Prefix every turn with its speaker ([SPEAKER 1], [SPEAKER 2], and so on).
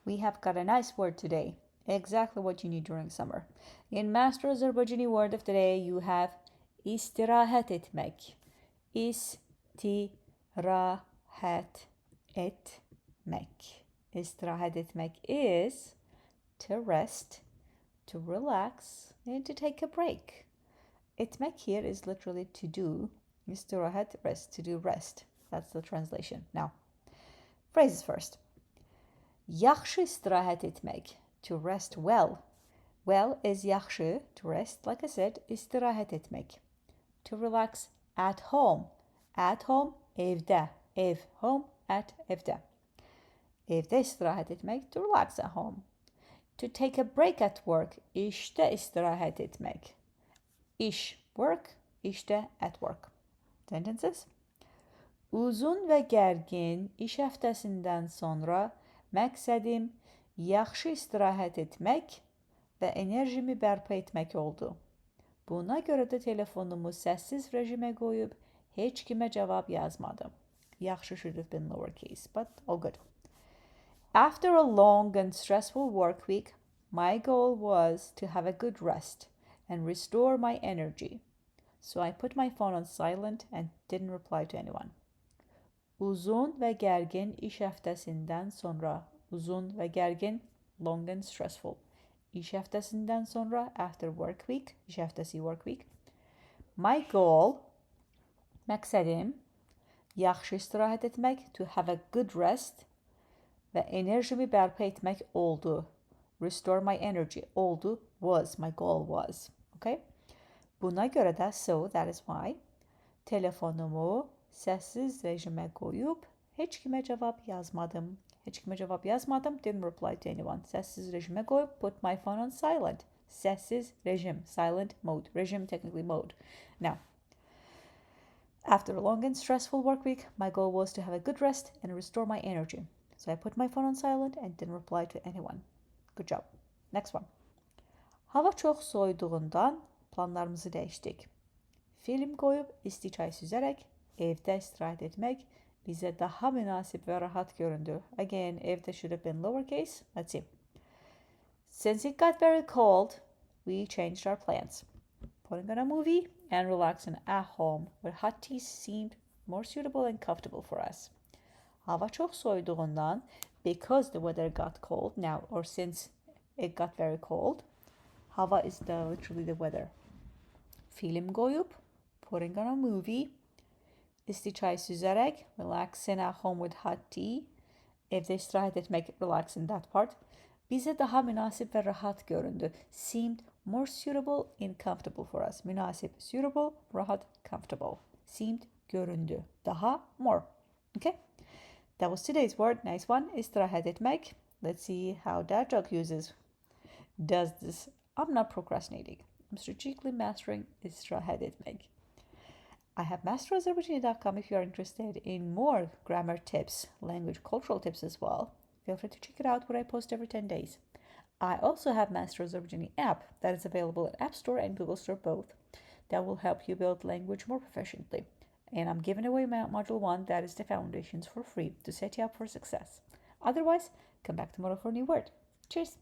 [SPEAKER 1] We have got a nice word today. Exactly what you need during summer. In Master Azerbaijani word of the day, you have istirahat etmek. İstirahat etmek. İstirahat etmek is to rest, to relax, and to take a break. Etmek here is literally to do. İstirahat, rest, to do rest. That's the translation. Now, phrases first. Yaxşı istirahat etmek, to rest well. Well is yaxşı, to rest, like I said, istirahat etmek. To relax at home. At home, evde. Ev, home, at, evde. Evde istirahat etmek, to relax at home. To take a break at work, işte istirahat etmek. İş, work, işte at work. Sentences. Uzun ve gergin iş haftasindən sonra məqsədim yaxşı istirahət etmək və enerjimi bərpa etmək oldu. Buna görə də telefonumu səssiz rejimə qoyub heç kimə cavab yazmadım. Yaxşı should have been lowercase, but all good. After a long and stressful work week, my goal was to have a good rest and restore my energy. So I put my phone on silent and didn't reply to anyone. Uzun ve gergin iş haftasindən sonra. Uzun ve gergin, long and stressful. İş haftasindən sonra, after work week, iş haftası work week. My goal, məqsədim, yaxşı istirahət etmək, to have a good rest və enerjimi bərpa etmək oldu. Restore my energy oldu, was, my goal was. Okay? Buna görə də, so that is why, telefonumu səssiz rejimə qoyub heç kimə cavab yazmadım. Heç kimə cavab yazmadım, didn't reply to anyone. Səssiz rejimə qoyub, put my phone on silent. Səssiz rejim, silent mode. Rejim technically mode. Now, after a long and stressful work week, my goal was to have a good rest and restore my energy. So I put my phone on silent and didn't reply to anyone. Good job. Next one. Hava çox soyuduğundan planlarımızı dəyişdik. Film qoyub isti çay süzərək evdə istirahət etmək bizə daha münasib və rahat göründü. Again, evdə should have been lowercase. Let's see. Since it got very cold, we changed our plans. Putting on a movie and relaxing at home with hot tea seemed more suitable and comfortable for us. Hava çox soyuduğundan, because the weather got cold now, or since it got very cold, hava is literally the weather. Film qoyub, putting on a movie, isti çay süzərək, relaxing at home with hot tea, evdə istirahət etmək, relaxing that part, bizə daha münasib və rahat göründü. Seemed more suitable and comfortable for us. Münasib, suitable, rahat, comfortable. Seemed, göründü. Daha, more. Okay? That was today's word. Nice one. İstirahət etmək. Let's see how that joke does this. I'm not procrastinating. I'm strategically mastering İstirahət etmək. I have masterazerbaijani.com if you are interested in more grammar tips, language, cultural tips as well. Feel free to check it out where I post every 10 days. I also have Master Azerbaijani app that is available at App Store and Google Store both. That will help you build language more proficiently. And I'm giving away my Module 1, that is the foundations, for free to set you up for success. Otherwise, come back tomorrow for a new word. Cheers!